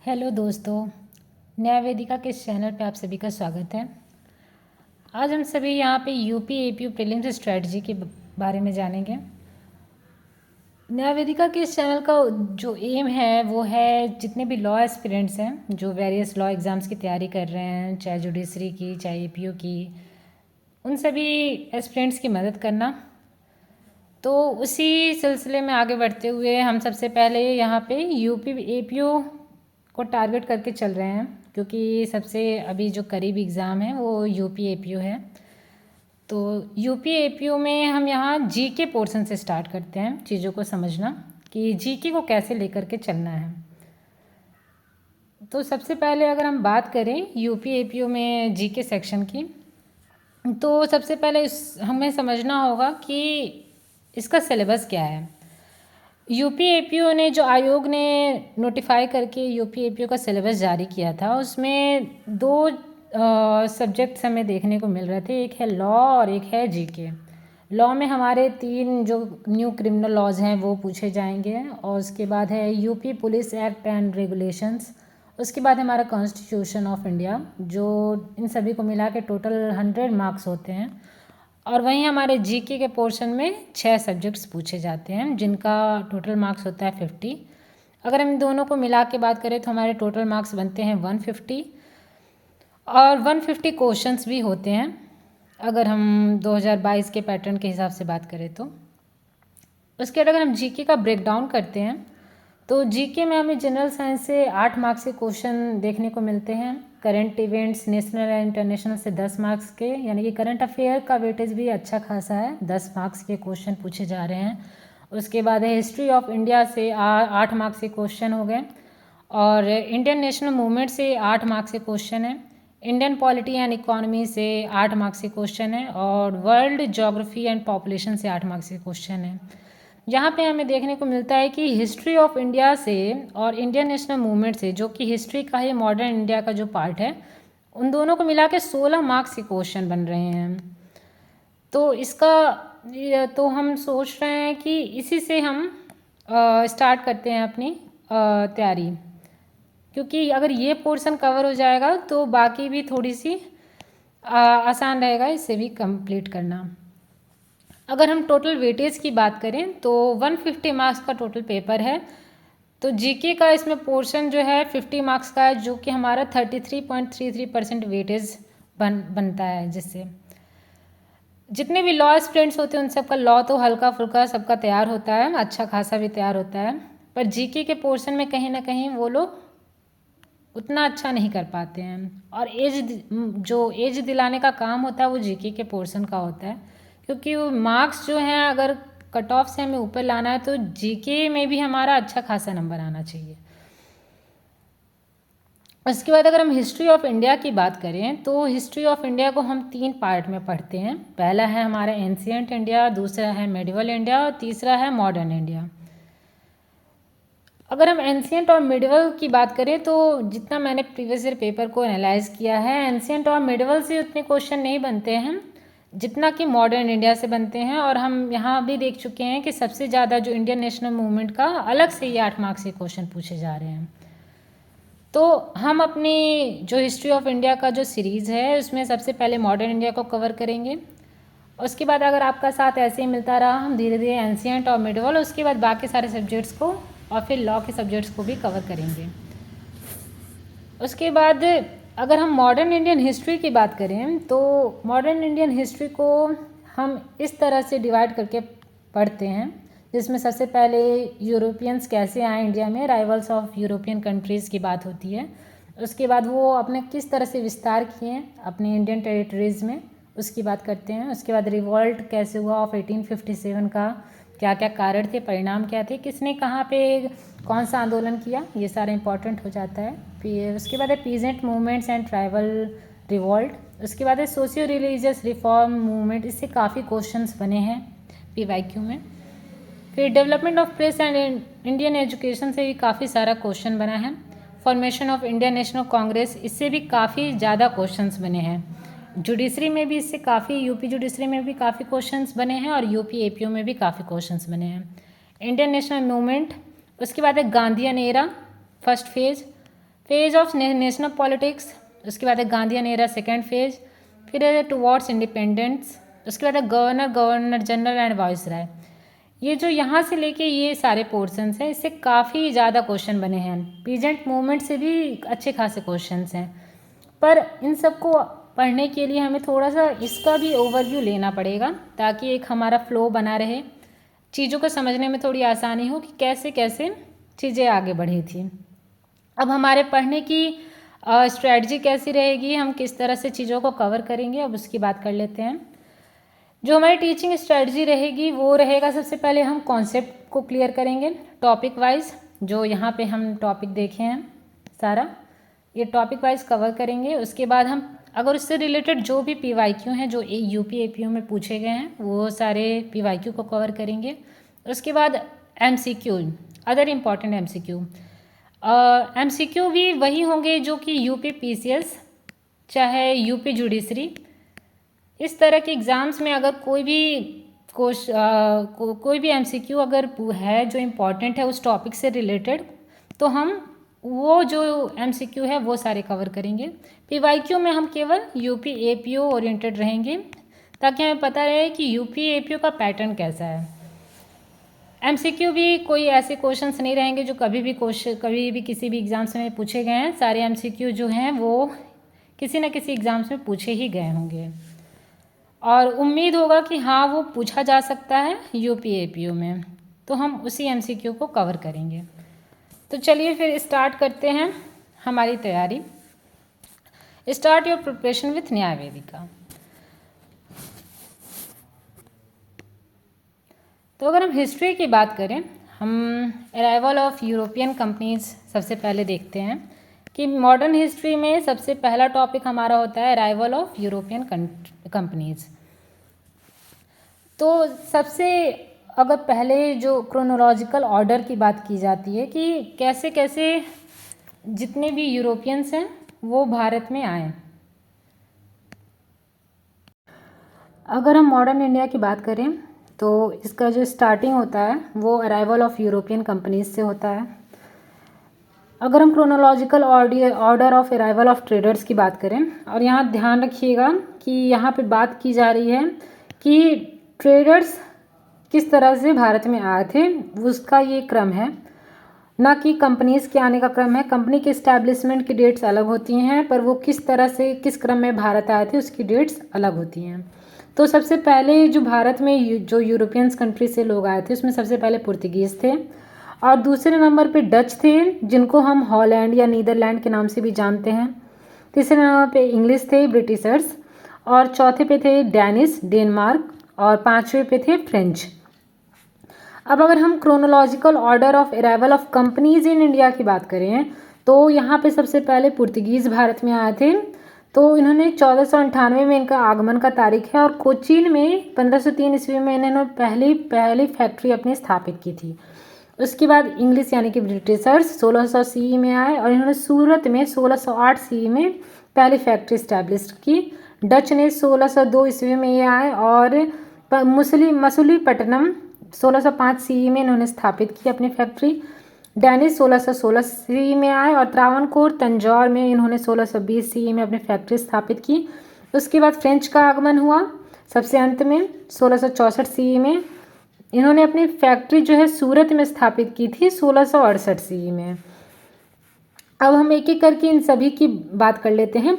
Hello दोस्तों, न्याय वेदिका के इस चैनल पे आप सभी का स्वागत है। आज हम सभी यहाँ पे यूपी एपीयू प्रीलिम्स स्ट्रेटजी के बारे में जानेंगे। न्याय वेदिका के इस चैनल का जो एम है वो है जितने भी लॉ एस्पिरेंट्स हैं जो वेरियस लॉ एग्ज़ाम्स की तैयारी कर रहे हैं, चाहे जुडिशरी की चाहे एपीयू की, उन सभी एस्पिरेंट्स की मदद करना। तो उसी सिलसिले में आगे बढ़ते हुए हम सबसे पहले यहाँ पे यूपी एपीयू को टारगेट करके चल रहे हैं, क्योंकि सबसे अभी जो करीब एग्ज़ाम है वो यूपी एपीयू है। तो यूपी एपीयू में हम यहाँ जीके पोर्शन से स्टार्ट करते हैं चीज़ों को समझना कि जीके को कैसे लेकर के चलना है। तो सबसे पहले अगर हम बात करें यूपी एपीयू में जीके सेक्शन की, तो सबसे पहले हमें समझना होगा कि इसका सिलेबस क्या है। यूपी एपीयू ने जो आयोग ने नोटिफाई करके यूपी एपीयू का सिलेबस जारी किया था, उसमें दो सब्जेक्ट्स हमें देखने को मिल रहे थे, एक है लॉ और एक है जीके। लॉ में हमारे 3 जो न्यू क्रिमिनल लॉज हैं वो पूछे जाएंगे, और उसके बाद है UP police act and regulations, उसके बाद हमारा कॉन्स्टिट्यूशन ऑफ इंडिया, जो इन सभी को मिला के टोटल 100 मार्क्स होते हैं। और वहीं हमारे जीके के पोर्शन में 6 सब्जेक्ट्स पूछे जाते हैं जिनका टोटल मार्क्स होता है 50। अगर हम दोनों को मिला के बात करें तो हमारे टोटल मार्क्स बनते हैं 150, और 150 क्वेश्चंस भी होते हैं अगर हम 2022 के पैटर्न के हिसाब से बात करें तो। उसके बाद अगर हम जीके का ब्रेक डाउन करते हैं तो जीके में हमें जनरल साइंस से 8 मार्क्स के क्वेश्चन देखने को मिलते हैं, current events national and international से 10 मार्क्स के, यानी कि करंट अफेयर का वेटेज भी अच्छा खासा है, 10 मार्क्स के क्वेश्चन पूछे जा रहे हैं। उसके बाद है हिस्ट्री ऑफ इंडिया से 8 मार्क्स के क्वेश्चन हो गए, और इंडियन नेशनल मूवमेंट से 8 मार्क्स के क्वेश्चन है, इंडियन पॉलिटी एंड इकोनॉमी से 8 मार्क्स के क्वेश्चन है, और वर्ल्ड ज्योग्राफी एंड पॉपुलेशन से 8 मार्क्स के क्वेश्चन है। यहाँ पे हमें देखने को मिलता है कि हिस्ट्री ऑफ इंडिया से और इंडियन नेशनल मूवमेंट से, जो कि हिस्ट्री का ही मॉडर्न इंडिया का जो पार्ट है, उन दोनों को मिला के 16 मार्क्स के क्वेश्चन बन रहे हैं। तो तो हम सोच रहे हैं कि इसी से हम स्टार्ट करते हैं अपनी तैयारी, क्योंकि अगर ये पोर्शन कवर हो जाएगा तो बाकी भी थोड़ी सी आसान रहेगा इससे भी कंप्लीट करना। अगर हम टोटल वेटेज की बात करें तो 150 मार्क्स का टोटल पेपर है। तो जीके का इसमें पोर्शन जो है 50 मार्क्स का है, जो कि हमारा 33.33% वेटेज बनता है, जिससे जितने भी लॉ स्टूडेंट्स होते हैं उन सबका लॉ तो हल्का फुल्का सबका तैयार होता है, अच्छा खासा भी तैयार होता है, पर जीके के पोर्शन में कहीं ना कहीं वो लोग उतना अच्छा नहीं कर पाते हैं। और एज दिलाने का काम होता है वो जीके के पोर्शन का होता है, क्योंकि वो मार्क्स जो हैं अगर कट ऑफ से हमें ऊपर लाना है तो जीके में भी हमारा अच्छा खासा नंबर आना चाहिए। उसके बाद अगर हम हिस्ट्री ऑफ इंडिया की बात करें तो हिस्ट्री ऑफ इंडिया को हम 3 पार्ट में पढ़ते हैं। पहला है हमारा एंशिएंट इंडिया, दूसरा है मेडिवल इंडिया, और तीसरा है मॉडर्न इंडिया। अगर हम एंशिएंट और मिडिवल की बात करें तो जितना मैंने प्रीवियस ईयर पेपर को एनालाइज किया है, एंशिएंट और मिडिवल से उतने क्वेश्चन नहीं बनते हैं जितना कि मॉडर्न इंडिया से बनते हैं। और हम यहाँ भी देख चुके हैं कि सबसे ज़्यादा जो इंडियन नेशनल मूवमेंट का अलग से ये 8 मार्क्स के क्वेश्चन पूछे जा रहे हैं। तो हम अपनी जो हिस्ट्री ऑफ इंडिया का जो सीरीज़ है उसमें सबसे पहले मॉडर्न इंडिया को कवर करेंगे। उसके बाद अगर आपका साथ ऐसे ही मिलता रहा, हम धीरे धीरे एंशिएंट और मिडिवल, उसके बाद बाकी सारे सब्जेक्ट्स को और फिर लॉ के सब्जेक्ट्स को भी कवर करेंगे। उसके बाद अगर हम मॉडर्न इंडियन हिस्ट्री की बात करें तो मॉडर्न इंडियन हिस्ट्री को हम इस तरह से डिवाइड करके पढ़ते हैं, जिसमें सबसे पहले यूरोपियंस कैसे आए इंडिया में, राइवल्स ऑफ यूरोपियन कंट्रीज़ की बात होती है। उसके बाद वो अपने किस तरह से विस्तार किए अपने इंडियन टेरिटरीज़ में, उसकी बात करते हैं। उसके बाद रिवॉल्ट कैसे हुआ ऑफ 1857 का, क्या क्या कारण थे, परिणाम क्या थे, किसने कहाँ पे कौन सा आंदोलन किया, ये सारा इंपॉर्टेंट हो जाता है। फिर उसके बाद है peasant movements and tribal revolt. उसके बाद है सोशियो रिलीजियस रिफॉर्म मूवमेंट, इससे काफ़ी क्वेश्चंस बने हैं पीवाईक्यू में। फिर development of press and Indian education से भी काफ़ी सारा क्वेश्चन बना है। Formation of Indian national Congress, इससे भी काफ़ी ज़्यादा क्वेश्चंस बने हैं। जुडिशरी में भी इससे काफ़ी, यूपी जुडिशरी में भी काफ़ी क्वेश्चंस बने हैं, और यूपी एपीयू में भी काफ़ी क्वेश्चंस बने हैं। इंडियन नेशनल मूवमेंट, उसके बाद है Gandhian era first phase, phase of national politics, उसके बाद है गांधीयन एरा सेकेंड फेज, फिर है टुवर्ड्स इंडिपेंडेंस, उसके बाद है गवर्नर जनरल एंड वाइसराय। ये जो यहाँ से लेके ये सारे पोर्शंस हैं, इससे काफ़ी ज़्यादा क्वेश्चन बने हैं। प्रेजेंट मूवमेंट से भी अच्छे खासे क्वेश्चंस हैं, पर इन सबको पढ़ने के लिए हमें थोड़ा सा इसका भी ओवरव्यू लेना पड़ेगा, ताकि एक हमारा फ्लो बना रहे, चीज़ों को समझने में थोड़ी आसानी हो कि कैसे कैसे चीज़ें आगे बढ़ी थी। अब हमारे पढ़ने की स्ट्रेटजी कैसी रहेगी, हम किस तरह से चीज़ों को कवर करेंगे, अब उसकी बात कर लेते हैं। जो हमारी टीचिंग स्ट्रेटजी रहेगी वो रहेगा, सबसे पहले हम कॉन्सेप्ट को क्लियर करेंगे टॉपिक वाइज। जो यहाँ पे हम टॉपिक देखे हैं सारा, ये टॉपिक वाइज कवर करेंगे। उसके बाद हम अगर उससे रिलेटेड जो भी PYQ हैं जो UP APO में पूछे गए हैं, वो सारे PYQ को कवर करेंगे। उसके बाद MCQ, अदर इम्पॉर्टेंट MCQ भी वही होंगे जो कि UP PCS चाहे UP जुडिशरी, इस तरह के एग्ज़ाम्स में अगर कोई भी MCQ अगर है जो इम्पॉर्टेंट है उस टॉपिक से रिलेटेड, तो हम वो जो MCQ है वो सारे कवर करेंगे। PYQ में हम केवल UP APO ओरिएंटेड रहेंगे, ताकि हमें पता रहे कि UP APO का पैटर्न कैसा है। MCQ भी कोई ऐसे क्वेश्चंस नहीं रहेंगे जो कभी भी किसी भी एग्ज़ाम्स में पूछे गए हैं। सारे MCQ जो हैं वो किसी न किसी एग्ज़ाम्स में पूछे ही गए होंगे, और उम्मीद होगा कि हाँ वो पूछा जा सकता है UP APO में, तो हम उसी MCQ को कवर करेंगे। तो चलिए फिर स्टार्ट करते हैं हमारी तैयारी। स्टार्ट योर प्रिपरेशन विथ न्याय वेदिका। तो अगर हम हिस्ट्री की बात करें, हम अराइवल ऑफ यूरोपियन कंपनीज सबसे पहले देखते हैं कि मॉडर्न हिस्ट्री में सबसे पहला टॉपिक हमारा होता है अराइवल ऑफ यूरोपियन कंपनीज। तो सबसे अगर पहले जो क्रोनोलॉजिकल ऑर्डर की बात की जाती है कि कैसे कैसे जितने भी यूरोपियंस हैं वो भारत में आए। अगर हम मॉडर्न इंडिया की बात करें तो इसका जो स्टार्टिंग होता है वो अराइवल ऑफ यूरोपियन कंपनीज से होता है। अगर हम chronological order of arrival of traders की बात करें, और यहाँ ध्यान रखिएगा कि यहाँ पे बात की जा रही है कि ट्रेडर्स किस तरह से भारत में आए थे, उसका ये क्रम है, ना कि कंपनीज़ के आने का क्रम है। कंपनी के इस्टेब्लिशमेंट की डेट्स अलग होती हैं, पर वो किस तरह से किस क्रम में भारत आए थे उसकी डेट्स अलग होती हैं। तो सबसे पहले जो भारत में जो यूरोपियंस कंट्री से लोग आए थे उसमें सबसे पहले पुर्तगीज़ थे, और दूसरे नंबर पे डच थे जिनको हम हॉलैंड या नीदरलैंड के नाम से भी जानते हैं। तीसरे नंबर पे इंग्लिश थे, ब्रिटिशर्स, और चौथे पे थे डेनिश, डेनमार्क, और पाँचवें पे थे फ्रेंच। अब अगर हम chronological order of arrival of companies in India की बात करें तो यहाँ पे सबसे पहले पुर्तगीज़ भारत में आए थे। तो इन्होंने 1498 में इनका आगमन का तारीख है, और कोचीन में 1503 ईस्वी में इन्होंने पहली फैक्ट्री अपनी स्थापित की थी। उसके बाद इंग्लिश यानी कि ब्रिटिशर्स 1600 CE में आए, और इन्होंने सूरत में 1608 CE में पहली फैक्ट्री इस्टेब्लिश की। डच ने 1602 ईस्वी में ये आए, और मसूलीपट्टनम 1605 CE में इन्होंने स्थापित की अपनी फैक्ट्री। डेनिश 1616 CE में आए, और त्रावणकोर तंजौर में इन्होंने 1620 CE में अपनी फैक्ट्री स्थापित की। उसके बाद फ्रेंच का आगमन हुआ सबसे अंत में 1664 CE में। इन्होंने अपनी फैक्ट्री जो है सूरत में स्थापित की थी 1668 CE में। अब हम एक एक करके इन सभी की बात कर लेते हैं।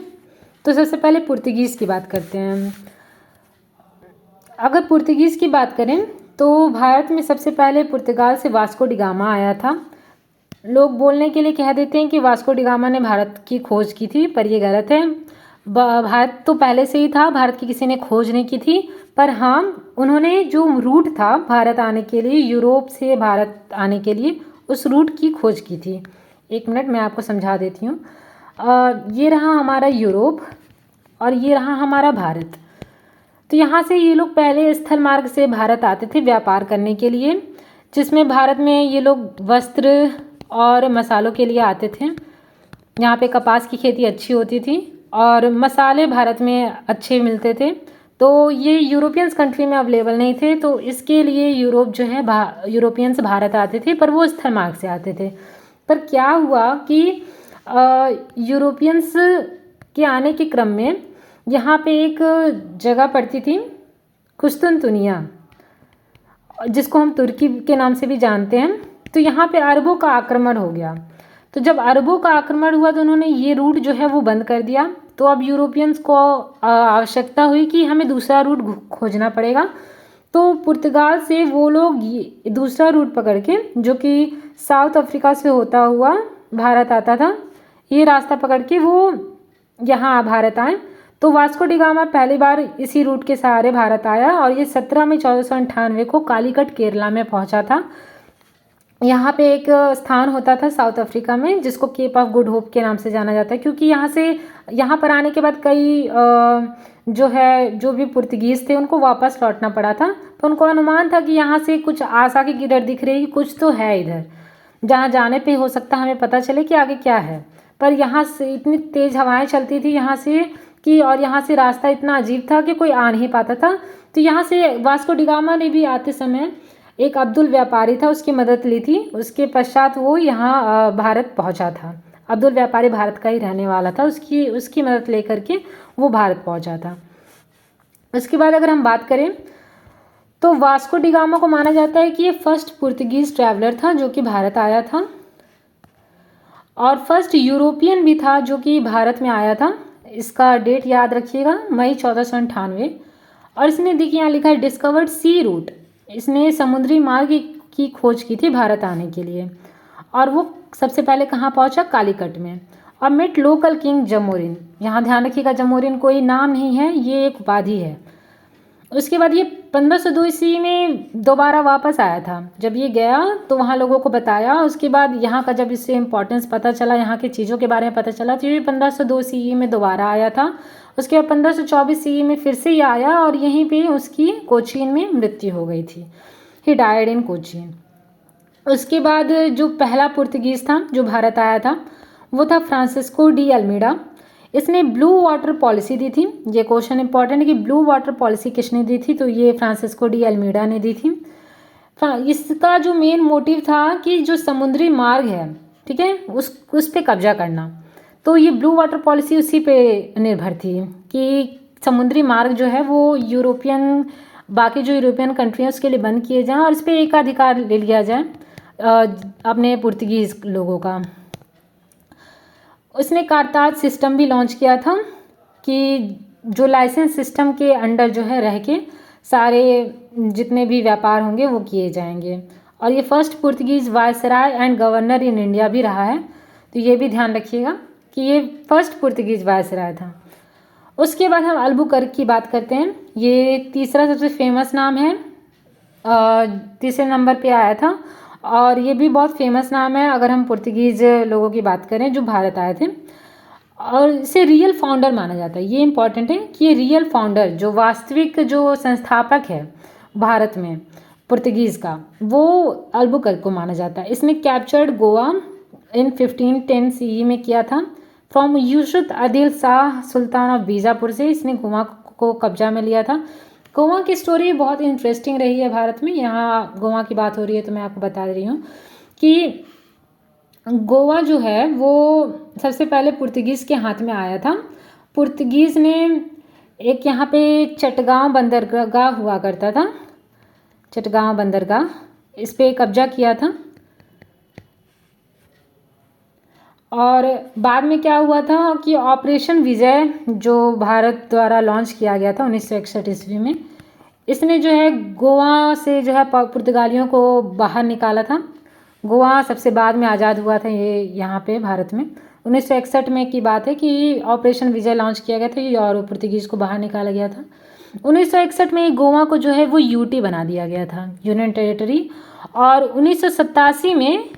तो सबसे पहले पुर्तगीज़ की बात करते हैं। अगर पुर्तगीज़ की बात करें तो भारत में सबसे पहले पुर्तगाल से वास्को डी गामा आया था। लोग बोलने के लिए कह देते हैं कि वास्को डी गामा ने भारत की खोज की थी, पर ये गलत है। भारत तो पहले से ही था, भारत की किसी ने खोज नहीं की थी, पर हाँ उन्होंने जो रूट था भारत आने के लिए, यूरोप से भारत आने के लिए, उस रूट की खोज की थी। एक मिनट मैं आपको समझा देती हूँ। ये रहा हमारा यूरोप और ये रहा हमारा भारत। तो यहाँ से ये लोग पहले स्थल मार्ग से भारत आते थे व्यापार करने के लिए, जिसमें भारत में ये लोग वस्त्र और मसालों के लिए आते थे। यहाँ पे कपास की खेती अच्छी होती थी और मसाले भारत में अच्छे मिलते थे, तो ये यूरोपियंस कंट्री में अवेलेबल नहीं थे, तो इसके लिए यूरोप जो है यूरोपियंस भारत आते थे, पर वो स्थल मार्ग से आते थे। पर क्या हुआ कि यूरोपियंस के आने के क्रम में यहाँ पे एक जगह पड़ती थी कुस्तुनतुनिया, जिसको हम तुर्की के नाम से भी जानते हैं। तो यहाँ पे अरबों का आक्रमण हो गया। तो जब अरबों का आक्रमण हुआ तो उन्होंने ये रूट जो है वो बंद कर दिया। तो अब यूरोपियंस को आवश्यकता हुई कि हमें दूसरा रूट खोजना पड़ेगा। तो पुर्तगाल से वो लोग ये दूसरा रूट पकड़ के, जो कि साउथ अफ्रीका से होता हुआ भारत आता था, ये रास्ता पकड़ के वो यहाँ भारत आए। तो वास्को डी गामा पहली बार इसी रूट के सहारे भारत आया और ये 17 मई 1498 को कालीकट केरला में पहुँचा था। यहाँ पे एक स्थान होता था साउथ अफ्रीका में जिसको केप ऑफ गुड होप के नाम से जाना जाता है, क्योंकि यहाँ पर आने के बाद कई जो भी पुर्तगीज़ थे उनको वापस लौटना पड़ा था। तो उनको अनुमान था कि यहाँ से कुछ आशा की किरण दिख रही है कि कुछ तो है इधर, जहाँ जाने पे हो सकता है हमें पता चले कि आगे क्या है। पर यहाँ से इतनी तेज़ हवाएं चलती थी यहाँ से कि, और यहाँ से रास्ता इतना अजीब था कि कोई आ नहीं पाता था। तो यहाँ से वास्को डी गामा ने भी आते समय एक अब्दुल व्यापारी था, उसकी मदद ली थी। उसके पश्चात वो यहाँ भारत पहुँचा था। अब्दुल व्यापारी भारत का ही रहने वाला था, उसकी मदद लेकर के वो भारत पहुँचा था। उसके बाद अगर हम बात करें तो वास्को डी गामा को माना जाता है कि ये फर्स्ट पुर्तगीज़ ट्रैवलर था जो कि भारत आया था, और फर्स्ट यूरोपियन भी था जो कि भारत में आया था। इसका डेट याद रखिएगा, मई 1498। और इसने देखिए यहाँ लिखा है डिस्कवर्ड सी रूट। इसने समुद्री मार्ग की खोज की थी भारत आने के लिए, और वो सबसे पहले कहाँ पहुँचा? कालीकट में। और मेट लोकल किंग जमोरिन। यहाँ ध्यान रखिएगा, जमोरिन कोई नाम नहीं है, ये एक उपाधि है। उसके बाद ये 1502 ईस्वी में दोबारा वापस आया था। जब ये गया तो वहाँ लोगों को बताया। उसके बाद यहाँ का जब इससे इम्पोर्टेंस पता चला, यहाँ की चीज़ों के बारे में पता चला, तो ये 1502 ईस्वी में दोबारा आया था। उसके बाद 1524 ईस्वी में फिर से ये आया और यहीं पे उसकी कोचीन में मृत्यु हो गई थी। ही डायड इन कोचीन। उसके बाद जो पहला पुर्तगीज़ था जो भारत आया था वो था फ्रांसिस्को डी अल्मीडा। इसने ब्लू वाटर पॉलिसी दी थी। ये क्वेश्चन इंपॉर्टेंट है कि ब्लू वाटर पॉलिसी किसने दी थी? तो ये फ्रांसिस्को डी अल्मीडा ने दी थी। इसका जो मेन मोटिव था कि जो समुद्री मार्ग है, ठीक है, उस पे कब्जा करना। तो ये ब्लू वाटर पॉलिसी उसी पे निर्भर थी कि समुद्री मार्ग जो है वो बाकी जो यूरोपियन कंट्री हैं उसके लिए बंद किए जाएँ और इस पर एकाधिकार ले लिया जाए अपने पुर्तगीज़ लोगों का। उसने कारताज सिस्टम भी लॉन्च किया था कि जो लाइसेंस सिस्टम के अंडर जो है रह के सारे जितने भी व्यापार होंगे वो किए जाएंगे। और ये first Portuguese viceroy and governor in India भी रहा है, तो ये भी ध्यान रखिएगा कि ये फर्स्ट पुर्तगीज़ वायसराय था। उसके बाद हम अल्बुकर्क की बात करते हैं। ये तीसरा सबसे फेमस नाम है, तीसरे नंबर पे आया था और ये भी बहुत फेमस नाम है अगर हम पुर्तगीज़ लोगों की बात करें जो भारत आए थे। और इसे रियल फाउंडर माना जाता है। ये इंपॉर्टेंट है कि ये रियल फाउंडर, जो वास्तविक जो संस्थापक है भारत में पुर्तगीज़ का, वो अल्बुकर्क को माना जाता है। इसने कैप्चर्ड गोवा इन 1510 CE में किया था from Yusuf Adil Shah Sultan of Bijapur से। इसने गोवा को कब्जा में लिया था। गोवा की स्टोरी बहुत इंटरेस्टिंग रही है भारत में। यहाँ गोवा की बात हो रही है तो मैं आपको बता रही हूँ कि गोवा जो है वो सबसे पहले पुर्तगीज़ के हाथ में आया था। पुर्तगीज़ ने एक यहाँ पे चटगांव बंदरगाह हुआ करता था, चटगांव बंदरगाह, इस पे कब्जा किया था। और बाद में क्या हुआ था कि ऑपरेशन विजय जो भारत द्वारा लॉन्च किया गया था 1961 ईस्वी में, इसने जो है गोवा से जो है पुर्तगालियों को बाहर निकाला था। गोवा सबसे बाद में आज़ाद हुआ था ये यहाँ पे भारत में। 1961 में की बात है कि ऑपरेशन विजय लॉन्च किया गया था और पुर्तगीज़ को बाहर निकाला गया था। 1961 में गोवा को जो है वो यूटी बना दिया गया था, यूनियन टेरिटरी। और 1987 में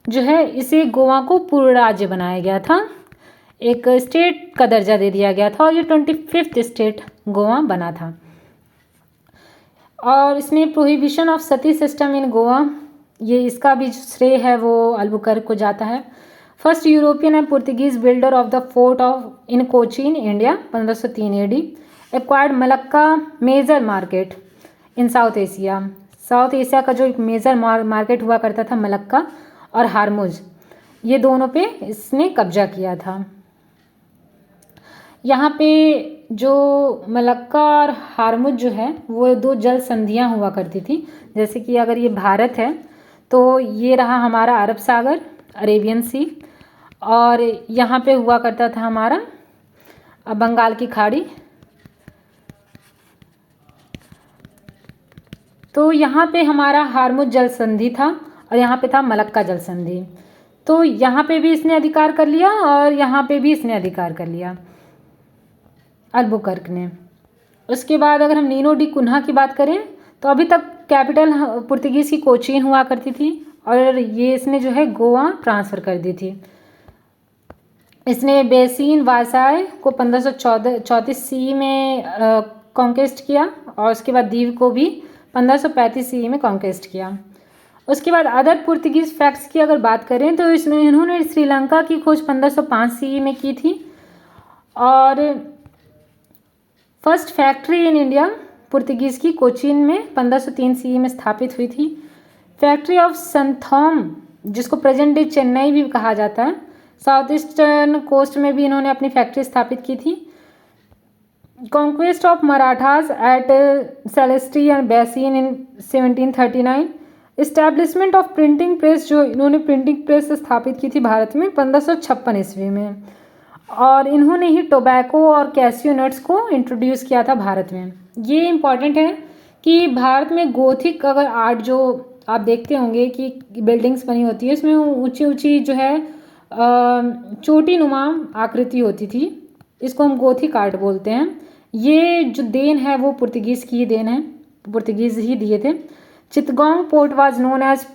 जो है इसे गोवा को पूर्ण राज्य बनाया गया था, एक स्टेट का दर्जा दे दिया गया था और ये 25th स्टेट गोवा बना था। और इसने prohibition of Sati system in Goa, ये इसका भी श्रेय है वो अल्बुकर्क को जाता है। First European and Portuguese builder of the fort of in Cochin India 1503 AD। Acquired Malacca major market in South Asia. South Asia का जो एक मेजर मार्केट हुआ करता था मलक्का और हारमुज, ये दोनों पे इसने कब्जा किया था। यहाँ पे जो मलक्का और हारमुज जो है वो दो जल संधियाँ हुआ करती थी। जैसे कि अगर ये भारत है तो ये रहा हमारा अरब सागर, अरेबियन सी, और यहाँ पे हुआ करता था हमारा बंगाल की खाड़ी। तो यहाँ पे हमारा हारमुज जल संधि था और यहाँ पे था मलक्का जल संधि। तो यहाँ पे भी इसने अधिकार कर लिया और यहाँ पे भी इसने अधिकार कर लिया अल्बुकर्क ने। उसके बाद अगर हम नीनो डी कुन्हा की बात करें तो अभी तक कैपिटल पुर्तगीज़ की कोचीन हुआ करती थी और ये इसने जो है गोवा ट्रांसफ़र कर दी थी। इसने बेसिन वासाय को 1534 सी में कॉन्क्वेस्ट किया और उसके बाद दीव को भी 1535 सी में कॉन्क्वेस्ट किया। उसके बाद अदर पुर्तगीज़ फैक्ट्स की अगर बात करें तो इसमें इन्होंने श्रीलंका की खोज 1505 सी में की थी और first factory in India Portuguese की कोचीन में 1503 सी में स्थापित हुई थी। फैक्ट्री ऑफ संथोम, जिसको प्रेजेंट डे चेन्नई भी कहा जाता है, साउथ ईस्टर्न कोस्ट में भी इन्होंने अपनी फैक्ट्री स्थापित की थी। Conquest of Marathas at Salsette and Bassein in 1739। Establishment of printing press, जो इन्होंने प्रिंटिंग प्रेस स्थापित की थी भारत में 1556 ईस्वी में, और इन्होंने ही टोबैको और कैसियो नट्स को इंट्रोड्यूस किया था भारत में। ये इम्पॉर्टेंट है कि भारत में गोथिक अगर आर्ट जो आप देखते होंगे कि बिल्डिंग्स बनी होती है इसमें ऊंची ऊंची जो है चोटी नुमा आकृति होती थी, इसको हम गोथिक आर्ट बोलते हैं। ये जो देन है वो पुर्तगीज़ की ही देन है, पुर्तगीज़ ही दिए थे। Chittagong port was known as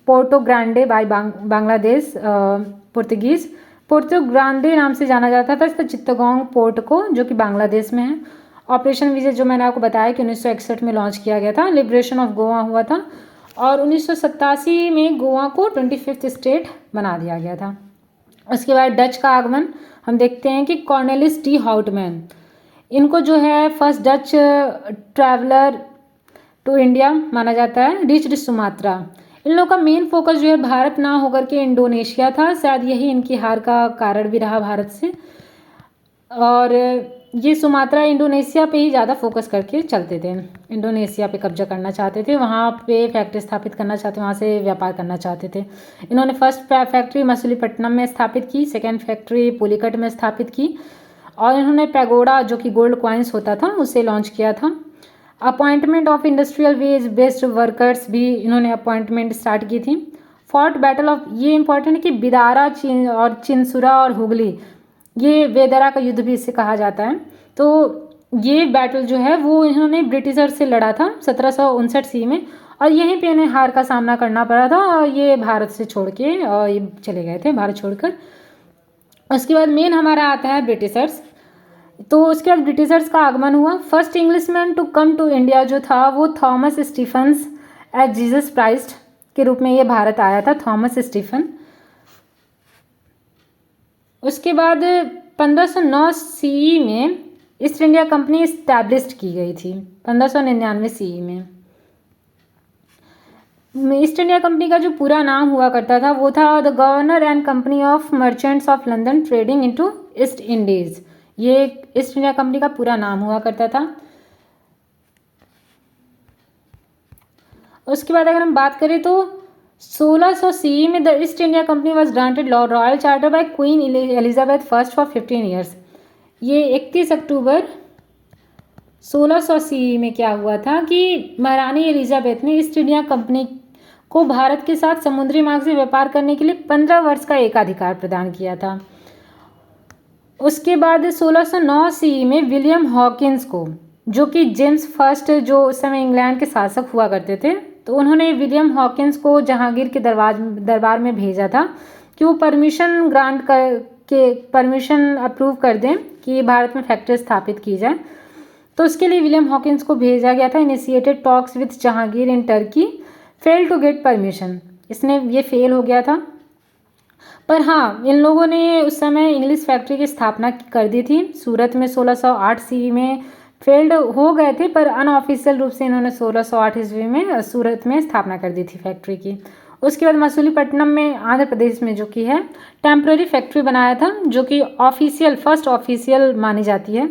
Porto Grande by Bangladesh Portuguese. Porto Grande नाम से जाना जाता था इस चित्तगोंग पोर्ट को, जो कि बांग्लादेश में है। ऑपरेशन विजय जो मैंने आपको बताया कि 1961 में लॉन्च किया गया था। लिबरेशन ऑफ गोवा हुआ था और 1987 में गोवा को 25th स्टेट बना दिया गया था। उसके बाद डच का आगमन हम देखते हैं कि कॉर्नेलिस डी हाउटमैन, इनको जो है first Dutch traveller to India माना जाता है, रीच्ड सुमात्रा। इन लोगों का मेन फोकस जो है भारत ना होकर के इंडोनेशिया था, शायद यही इनकी हार का कारण भी रहा भारत से, और ये सुमात्रा इंडोनेशिया पे ही ज़्यादा फोकस करके चलते थे। इंडोनेशिया पे कब्जा करना चाहते थे, वहाँ पे फैक्ट्री स्थापित करना चाहते, वहाँ से व्यापार करना चाहते थे। इन्होंने फर्स्ट फैक्ट्री मछलीपट्टनम में स्थापित की, सेकेंड फैक्ट्री पुलिकट में स्थापित की, और इन्होंने पैगोडा जो कि गोल्ड कॉइन्स होता था उसे लॉन्च किया था। Appointment of industrial wage based workers भी इन्होंने अपॉइंटमेंट स्टार्ट की थी। फॉर्ट बैटल ऑफ, ये इंपॉर्टेंट है कि बिदारा और चिंसुरा और हुगली, ये वेदरा का युद्ध भी इससे कहा जाता है। तो ये बैटल जो है वो इन्होंने ब्रिटिशर से लड़ा था 1759 सी में, और यहीं पे इन्हें हार का सामना करना पड़ा था और ये भारत से छोड़ के ये चले गए थे, भारत छोड़कर। उसके बाद मेन हमारा आता है ब्रिटिशर्स। तो उसके बाद ब्रिटिशर्स का आगमन हुआ। First Englishman to come to India जो था वो Thomas Stephens as Jesus Christ के रूप में ये भारत आया था, थॉमस स्टीफन। उसके बाद 1509 सी में ईस्ट इंडिया कंपनी इस्टेब्लिश की गई थी, 1599 सी में। ईस्ट इंडिया कंपनी का जो पूरा नाम हुआ करता था वो था the governor and company of merchants of London trading into east Indies. ये ईस्ट इंडिया कंपनी का पूरा नाम हुआ करता था। उसके बाद अगर हम बात करें तो 1600 सी में the East India Company was granted royal charter by Queen Elizabeth first for 15 years. ये 31 अक्टूबर 1600 सी में क्या हुआ था कि महारानी एलिजाबेथ ने ईस्ट इंडिया कंपनी को भारत के साथ समुद्री मार्ग से व्यापार करने के लिए 15 वर्ष का एकाधिकार प्रदान किया था। उसके बाद 1609 सी में विलियम हॉकिंस को, जो कि जेम्स फर्स्ट जो उस समय इंग्लैंड के शासक हुआ करते थे, तो उन्होंने विलियम हॉकिंस को जहांगीर के दरबार में भेजा था कि वो परमिशन ग्रांट के परमिशन अप्रूव कर दें कि भारत में फैक्ट्री स्थापित की जाए। तो उसके लिए विलियम हॉकिंस को भेजा गया था। Initiated talks with Jahangir in Turkey, fail to get permission, इसने ये फेल हो गया था। पर हाँ, इन लोगों ने उस समय इंग्लिश फैक्ट्री की स्थापना कर दी थी सूरत में 1608 सी में। फेल्ड हो गए थे पर अनऑफिशियल रूप से इन्होंने 1608 ईस्वी में सूरत में स्थापना कर दी थी फैक्ट्री की। उसके बाद मसूलीपट्टनम में आंध्र प्रदेश में जो कि है टेम्पररी फैक्ट्री बनाया था, जो कि फर्स्ट ऑफिशियल मानी जाती है।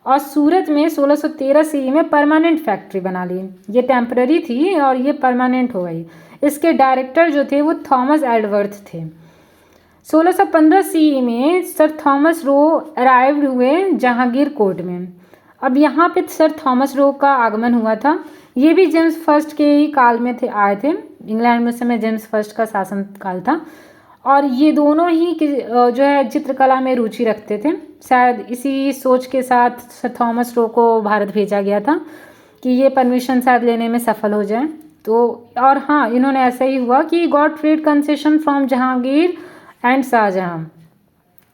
और सूरत में 1613 सी में परमानेंट फैक्ट्री बना ली। ये टेम्पररी थी और ये परमानेंट हो गई। इसके डायरेक्टर जो थे वो थॉमस एडवर्थ थे। 1615 सी में सर थॉमस रो अराइव्ड हुए जहांगीर कोर्ट में। अब यहाँ पे सर थॉमस रो का आगमन हुआ था। ये भी जेम्स फर्स्ट के ही काल में आए थे। इंग्लैंड में उस समय जेम्स फर्स्ट का शासन काल था और ये दोनों ही जो है चित्रकला में रुचि रखते थे। शायद इसी सोच के साथ सर थॉमस रो को भारत भेजा गया था कि ये परमिशन शायद लेने में सफल हो जाए। तो और हाँ, इन्होंने ऐसा ही हुआ कि got trade concession from Jahangir and Shahjahan,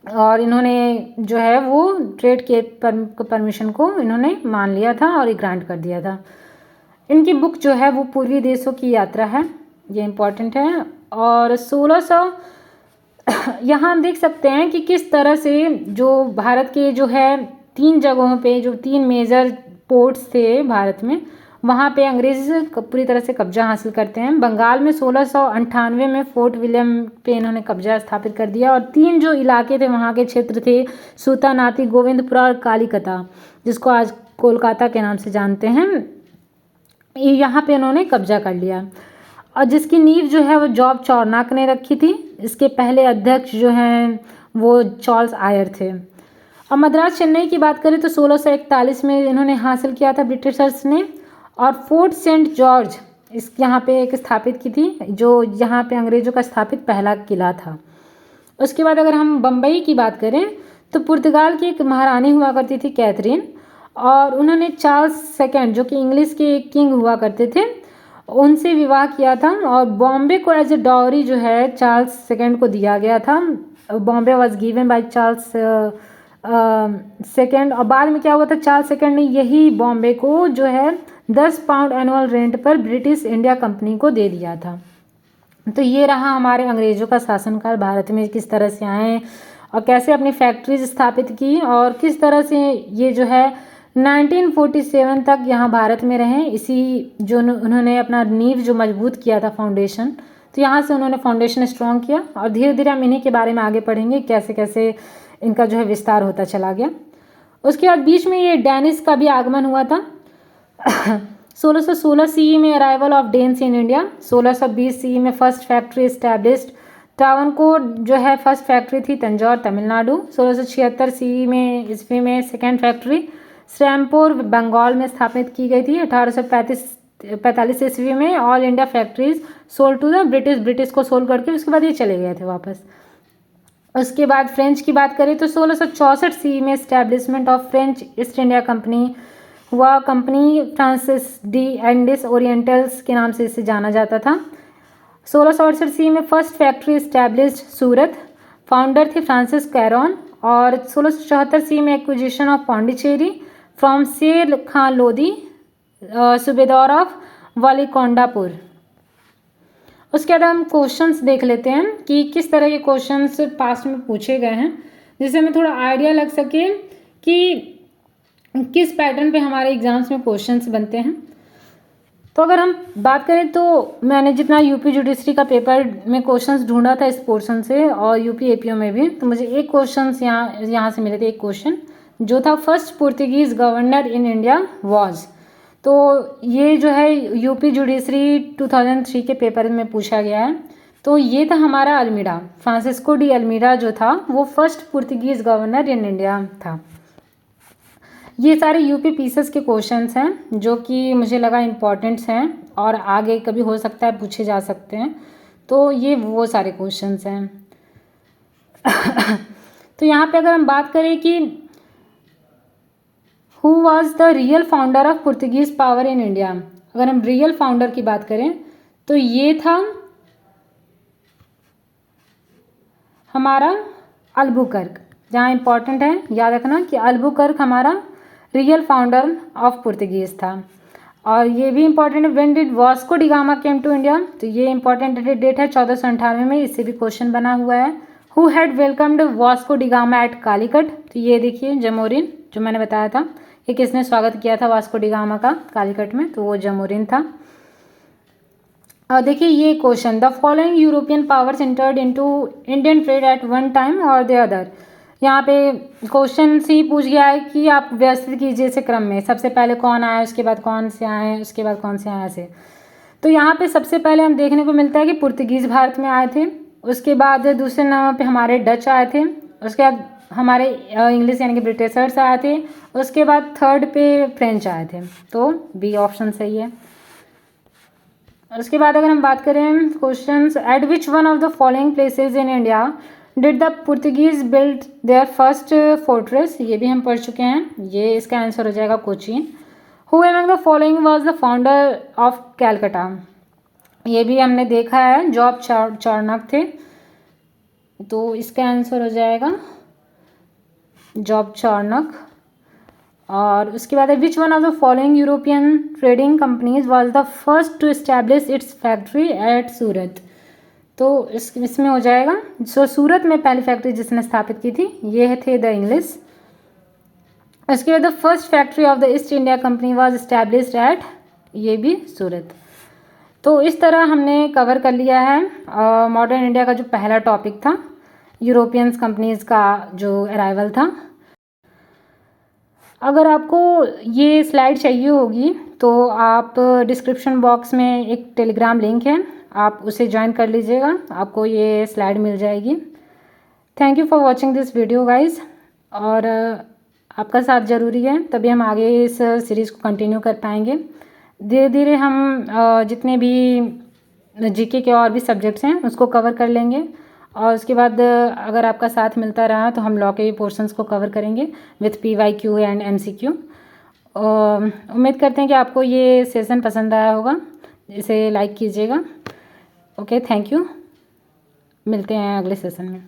और इन्होंने जो है वो ट्रेड के परमिशन को इन्होंने मान लिया था और ग्रांट कर दिया था। इनकी बुक जो है वो पूर्वी देशों की यात्रा है, ये इम्पॉर्टेंट है। और 1600 यहाँ हम देख सकते हैं कि किस तरह से जो भारत के जो है 3 जगहों पे जो 3 मेजर पोर्ट्स थे भारत में, वहाँ पे अंग्रेज पूरी तरह से कब्जा हासिल करते हैं। बंगाल में 1698 में फोर्ट विलियम पे इन्होंने कब्जा स्थापित कर दिया और 3 जो इलाके थे वहाँ के क्षेत्र थे सूतानाती, गोविंदपुरा और कालीकता, जिसको आज कोलकाता के नाम से जानते हैं, यहाँ पे इन्होंने कब्जा कर लिया। और जिसकी नींव जो है वो जॉब चौरनाक ने रखी थी। इसके पहले अध्यक्ष जो हैं वो चार्ल्स आयर थे। और मद्रास चेन्नई की बात करें तो 1641 में इन्होंने हासिल किया था ब्रिटिशर्स ने। और फोर्ट सेंट जॉर्ज इस यहाँ पे एक स्थापित की थी, जो यहाँ पे अंग्रेज़ों का स्थापित पहला किला था। उसके बाद अगर हम बम्बई की बात करें तो पुर्तगाल की एक महारानी हुआ करती थी कैथरीन, और उन्होंने चार्ल्स सेकंड जो कि इंग्लिश के एक किंग हुआ करते थे उनसे विवाह किया था। और बॉम्बे को एज ए डॉरी जो है चार्ल्स सेकंड को दिया गया था। Bombay was given by Charles second. और बाद में क्या हुआ था, चार्ल्स सेकंड ने यही बॉम्बे को जो है 10 पाउंड एनुअल रेंट पर ब्रिटिश इंडिया कंपनी को दे दिया था। तो ये रहा हमारे अंग्रेज़ों का शासनकाल भारत में, किस तरह से आए और कैसे अपनी फैक्ट्रीज स्थापित की और किस तरह से ये जो है 1947 तक यहाँ भारत में रहें। इसी जो उन्होंने अपना नींव जो मजबूत किया था फाउंडेशन, तो यहाँ से उन्होंने फाउंडेशन स्ट्रॉन्ग किया। और धीरे धीरे हम इन्हीं के बारे में आगे पढ़ेंगे कैसे कैसे इनका जो है विस्तार होता चला गया। उसके बाद बीच में ये डैनिश का भी आगमन हुआ था। 1616 सी में arrival of Danes in India. 1620 C में फर्स्ट फैक्ट्री इस्टेब्लिश्ड। ट्रावनकोर जो है फर्स्ट फैक्ट्री थी तंजौर तमिलनाडु। 1676 सी में ईस्वी में सेकेंड फैक्ट्री श्रैमपुर बंगाल में स्थापित की गई थी। 1845 ईस्वी में all India factories sold to the British को सोल्ड करके उसके बाद ये चले गए थे वापस। उसके बाद फ्रेंच की बात करें तो 1664 सी में establishment of French East India company हुआ। कंपनी फ्रांसिस डी एंडिस ओरिएंटल्स के नाम से इसे जाना जाता था। 1668 सी में फर्स्ट फैक्ट्री इस्टेब्लिश्ड सूरत। फाउंडर थे फ्रांसिस कैरोन। और 1674 सी में एक्विजिशन ऑफ पौंडीचेरी फ्रॉम शेर खान लोधी सूबेदार ऑफ वालीकोंडापुर। उसके बाद हम क्वेश्चंस देख लेते हैं कि किस तरह के क्वेश्चंस पास्ट में पूछे गए हैं, जिससे हमें थोड़ा आइडिया लग सके कि किस पैटर्न पे हमारे एग्जाम्स में क्वेश्चंस बनते हैं। तो अगर हम बात करें तो मैंने जितना यूपी जुडिशरी का पेपर में क्वेश्चंस ढूंढा था इस पोर्शन से और यूपी एपीओ में भी, तो मुझे एक क्वेश्चंस यहाँ से मिले थे। एक क्वेश्चन जो था first Portuguese governor in India was. तो ये जो है यूपी जुडिशरी 2003 के पेपर में पूछा गया है। तो ये था हमारा अल्मीडा, फ्रांसिस्को डी अल्मीडा जो था वो first Portuguese governor in India था। ये सारे यूपी पीसेस के क्वेश्चंस हैं जो कि मुझे लगा इम्पॉर्टेंट्स हैं और आगे कभी हो सकता है पूछे जा सकते हैं। तो ये वो सारे क्वेश्चंस हैं। तो यहाँ पे अगर हम बात करें कि who was the real founder of Portuguese power in India, अगर हम रियल फाउंडर की बात करें तो ये था हमारा अल्बुकर्क। जहाँ इम्पॉर्टेंट है याद रखना कि अल्बुकर्क हमारा रियल फाउंडर ऑफ पुर्तगीज था। और ये भी इंपॉर्टेंट है, when did Vasco da Gama came to India, तो ये इंपॉर्टेंट डेट है 1498 में, इससे भी क्वेश्चन बना हुआ है। Who had welcomed Vasco da Gama at Calicut, तो ये देखिए जमोरिन जो मैंने बताया था, ये किसने स्वागत किया था वास्को डी गामा का कालीकट में, तो वो जमोरिन था। देखिए ये question, the following European powers entered into Indian trade at one time और द अदर। यहाँ पे क्वेश्चन से ही पूछ गया है कि आप व्यवस्थित कीजिए इसे क्रम में, सबसे पहले कौन आया, उसके बाद कौन से आए, उसके बाद कौन से आए ऐसे। तो यहाँ पे सबसे पहले हम देखने को मिलता है कि पुर्तगीज़ भारत में आए थे, उसके बाद दूसरे नंबर पे हमारे डच आए थे, उसके बाद हमारे इंग्लिश यानी कि ब्रिटिशर्स आए थे, उसके बाद थर्ड पे फ्रेंच आए थे। तो बी ऑप्शन सही है। और उसके बाद अगर हम बात करें questions, eight which one of the following places in India did the Portuguese build their first fortress, ये भी हम पढ़ चुके हैं, ये इसका आंसर हो जाएगा Cochin. Who among the following was the founder of Calcutta, ये भी हमने देखा है, जॉब चार्नक थे, तो इसका आंसर हो जाएगा जॉब चार्नक। और उसके बाद है which one of the following European trading companies was the first to establish its factory at Surat, तो इसमें हो जाएगा जो सूरत में पहली फैक्ट्री जिसने स्थापित की थी ये थे द इंग्लिश। उसके बाद the first factory of the East India company was established eight, ये भी सूरत। तो इस तरह हमने कवर कर लिया है मॉडर्न इंडिया का जो पहला टॉपिक था, यूरोपियंस कंपनीज़ का जो अराइवल था। अगर आपको ये स्लाइड चाहिए होगी तो आप डिस्क्रिप्शन बॉक्स में एक टेलीग्राम लिंक है, आप उसे ज्वाइन कर लीजिएगा, आपको ये स्लाइड मिल जाएगी। Thank you for watching this video guys, और आपका साथ ज़रूरी है तभी हम आगे इस सीरीज़ को कंटिन्यू कर पाएंगे। धीरे धीरे हम जितने भी जीके के और भी सब्जेक्ट्स हैं उसको कवर कर लेंगे, और उसके बाद अगर आपका साथ मिलता रहा तो हम लॉ के भी पोर्शंस को कवर करेंगे विथ PYQ एंड MCQ। उम्मीद करते हैं कि आपको ये सेशन पसंद आया होगा, इसे लाइक कीजिएगा। ओके, थैंक यू, मिलते हैं अगले सेशन में।